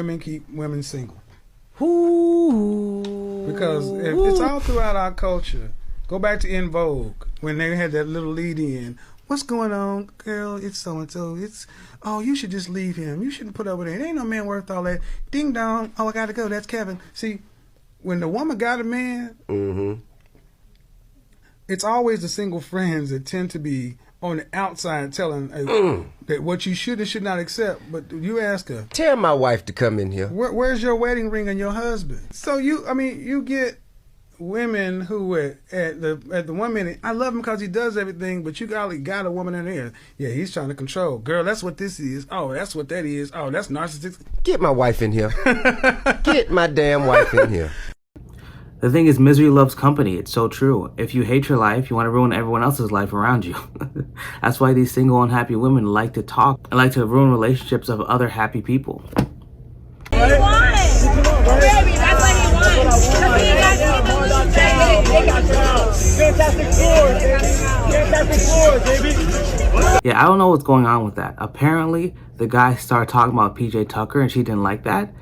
Women keep women single. Ooh. Because it's all throughout our culture. Go back to In Vogue when they had that little lead in. What's going on, girl? It's so and so. Oh, you should just leave him. You shouldn't put up with it. Ain't no man worth all that. Ding dong. Oh, I gotta go. That's Kevin. See, when the woman got a man, it's always the single friends that tend to be on the outside telling that what you should and should not accept. But you ask her, tell my wife to come in here. Where's your wedding ring and your husband? So you get women who at the 1 minute, I love him because he does everything, but you got a woman in there. Yeah, he's trying to control. Girl, that's what this is. Oh, that's what that is. Oh, that's narcissistic. Get my wife in here. Get my damn wife in here. The thing is, misery loves company. It's so true. If you hate your life, you want to ruin everyone else's life around you. That's why these single, unhappy women like to talk and like to ruin relationships of other happy people. He won! Baby, that's what he wants. Because he got Fantastic Four, baby. Yeah, I don't know what's going on with that. Apparently, the guy started talking about PJ Tucker and she didn't like that.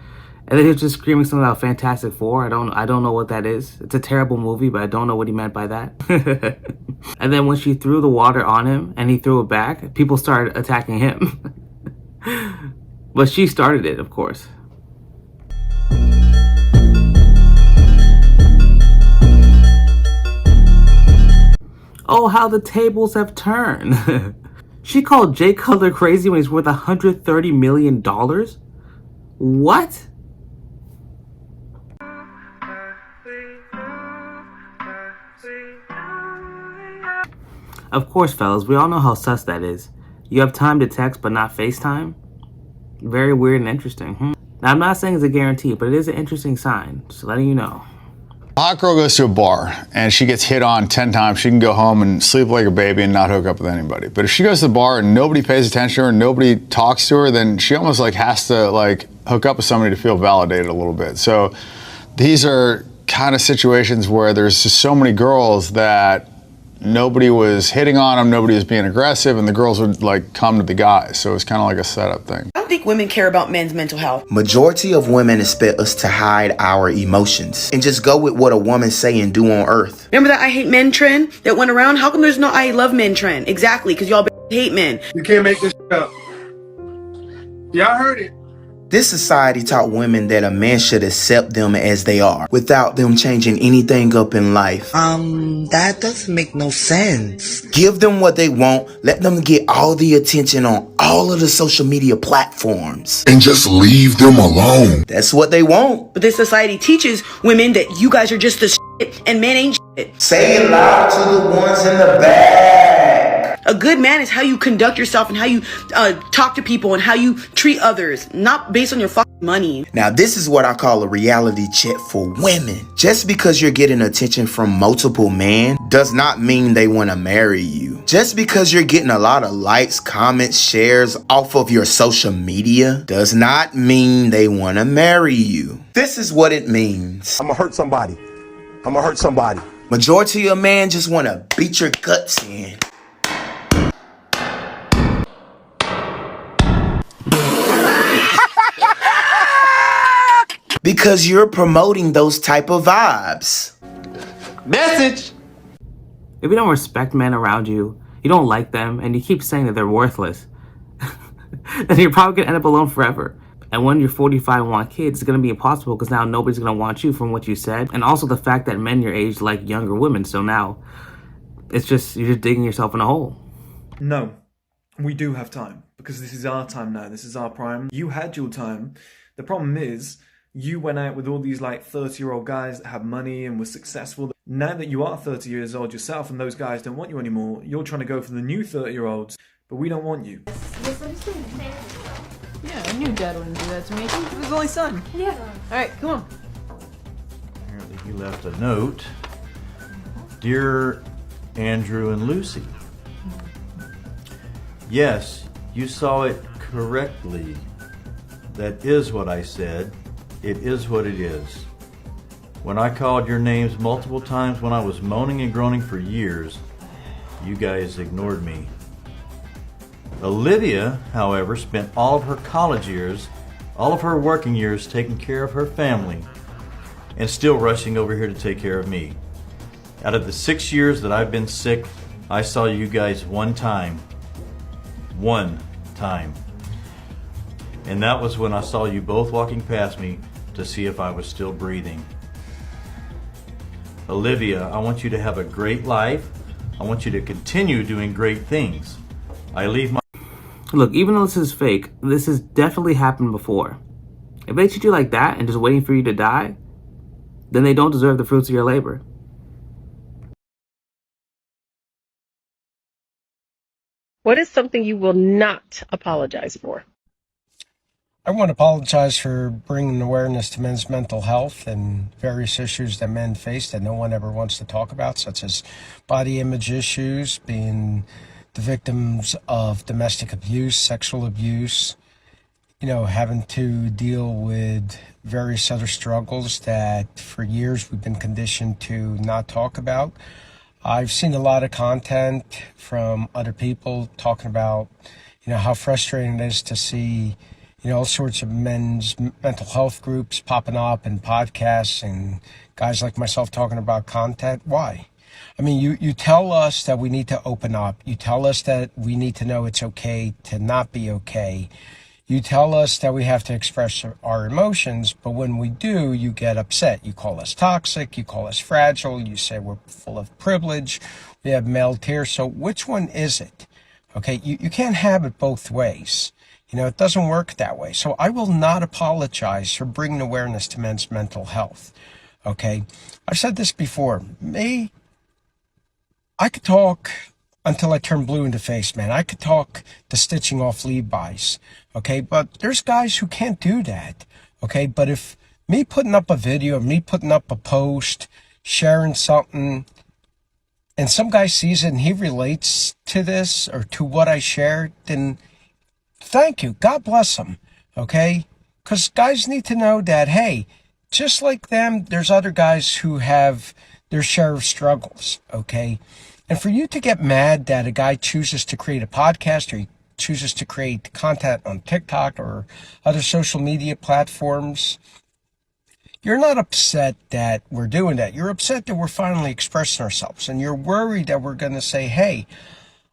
And then he was just screaming something about Fantastic Four. I don't know what that is. It's a terrible movie, but I don't know what he meant by that. And then when she threw the water on him and he threw it back, people started attacking him. But she started it, of course. Oh, how the tables have turned. She called Jay Cutler crazy when he's worth $130 million? What? Of course, fellas, we all know how sus that is. You have time to text but not FaceTime? Very weird and interesting. Now, I'm not saying it's a guarantee, but it is an interesting sign. Just letting you know. A hot girl goes to a bar and she gets hit on 10 times. She can go home and sleep like a baby and not hook up with anybody. But if she goes to the bar and nobody pays attention to her and nobody talks to her, then she almost has to hook up with somebody to feel validated a little bit. So these are kind of situations where there's just so many girls that nobody was hitting on them, nobody was being aggressive, and the girls would come to the guys. So it's kind of like a setup thing. I don't think women care about men's mental health. Majority of women expect us to hide our emotions and just go with what a woman say and do on earth. Remember that I hate men trend that went around? How come there's no I love men trend? Exactly, because y'all hate men. You can't make this up. Y'all heard it. This society taught women that a man should accept them as they are without them changing anything up in life. That doesn't make no sense. Give them what they want, let them get all the attention on all of the social media platforms. And just leave them alone. That's what they want. But this society teaches women that you guys are just the shit and men ain't shit. Say it loud to the ones in the back. A good man is how you conduct yourself and how you talk to people and how you treat others, not based on your fucking money. Now, this is what I call a reality check for women. Just because you're getting attention from multiple men does not mean they want to marry you. Just because you're getting a lot of likes, comments, shares off of your social media does not mean they want to marry you. This is what it means. I'm gonna hurt somebody. I'm gonna hurt somebody. Majority of men just want to beat your guts in. Because you're promoting those type of vibes. Message! If you don't respect men around you, you don't like them, and you keep saying that they're worthless, then you're probably going to end up alone forever. And when you're 45 and want kids, it's going to be impossible because now nobody's going to want you from what you said. And also the fact that men your age like younger women. So now, you're just digging yourself in a hole. No, we do have time. Because this is our time now. This is our prime. You had your time. The problem is, you went out with all these 30-year-old guys that have money and were successful. Now that you are 30 years old yourself and those guys don't want you anymore, you're trying to go for the new 30-year-olds, but we don't want you. Yeah, I knew Dad wouldn't do that to me. He was his only son. Yeah. Alright, come on. Apparently he left a note. Dear Andrew and Lucy. Yes, you saw it correctly. That is what I said. It is what it is. When I called your names multiple times when I was moaning and groaning for years, you guys ignored me. Olivia, however, spent all of her college years all of her working years taking care of her family, and still rushing over here to take care of me. Out of the 6 years that I've been sick, I saw you guys one time. One time. And that was when I saw you both walking past me to see if I was still breathing. Olivia, I want you to have a great life. I want you to continue doing great things. I leave my... Look, even though this is fake, this has definitely happened before. If they treat you like that and just waiting for you to die, then they don't deserve the fruits of your labor. What is something you will not apologize for? I want to apologize for bringing awareness to men's mental health and various issues that men face that no one ever wants to talk about, such as body image issues, being the victims of domestic abuse, sexual abuse, having to deal with various other struggles that for years we've been conditioned to not talk about. I've seen a lot of content from other people talking about, how frustrating it is to see all sorts of men's mental health groups popping up and podcasts and guys like myself talking about content. Why? I mean, you tell us that we need to open up. You tell us that we need to know it's okay to not be okay. You tell us that we have to express our emotions, but when we do, you get upset. You call us toxic. You call us fragile. You say we're full of privilege. We have male tears. So which one is it? Okay, you can't have it both ways. It doesn't work that way. So I will not apologize for bringing awareness to men's mental health. Okay? I've said this before. I could talk until I turn blue in the face, man. I could talk the stitching off Levi's. Okay? But there's guys who can't do that. Okay? But if me putting up a video, me putting up a post, sharing something, and some guy sees it and he relates to this or to what I shared, then thank you. God bless them. Okay? Because guys need to know that, hey, just like them, there's other guys who have their share of struggles. Okay? And for you to get mad that a guy chooses to create a podcast or he chooses to create content on TikTok or other social media platforms, you're not upset that we're doing that. You're upset that we're finally expressing ourselves. And you're worried that we're going to say, hey,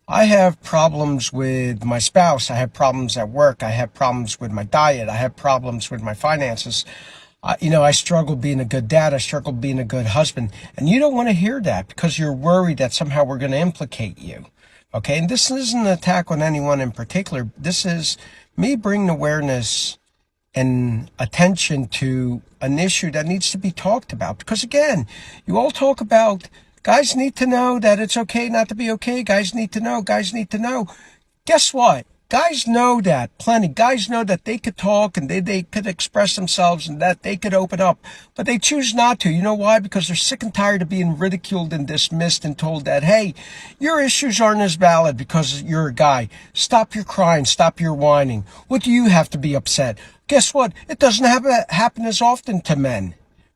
I have problems with my spouse. I have problems at work. I have problems with my diet. I have problems with my finances. I struggle being a good dad. I struggle being a good husband. And you don't want to hear that because you're worried that somehow we're going to implicate you. Okay? And this isn't an attack on anyone in particular. This is me bringing awareness and attention to an issue that needs to be talked about. Because again, you all talk about guys need to know that it's okay not to be okay. Guys need to know. Guys need to know. Guess what? Guys know that plenty. Guys know that they could talk and they could express themselves and that they could open up. But they choose not to. You know why? Because they're sick and tired of being ridiculed and dismissed and told that, hey, your issues aren't as valid because you're a guy. Stop your crying. Stop your whining. What do you have to be upset? Guess what? It doesn't happen as often to men.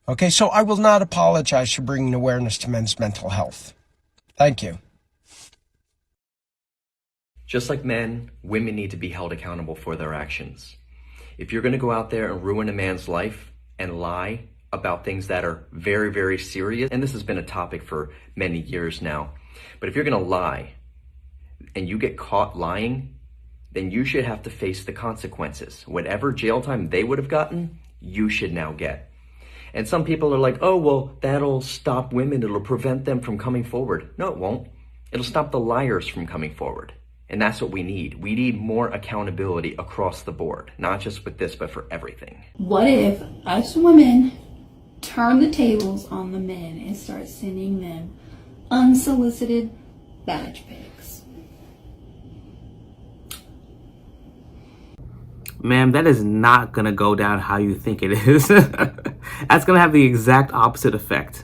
Okay, so I will not apologize for bringing awareness to men's mental health. Thank you. Just like men, women need to be held accountable for their actions. If you're going to go out there and ruin a man's life and lie about things that are very, very serious, and this has been a topic for many years now, but if you're going to lie and you get caught lying, then you should have to face the consequences. Whatever jail time they would have gotten, you should now get. And some people are like, oh, well, that'll stop women. It'll prevent them from coming forward. No, it won't. It'll stop the liars from coming forward. And that's what we need. We need more accountability across the board, not just with this, but for everything. What if us women turn the tables on the men and start sending them unsolicited badge pics? Ma'am, that is not going to go down how you think it is. That's going to have the exact opposite effect.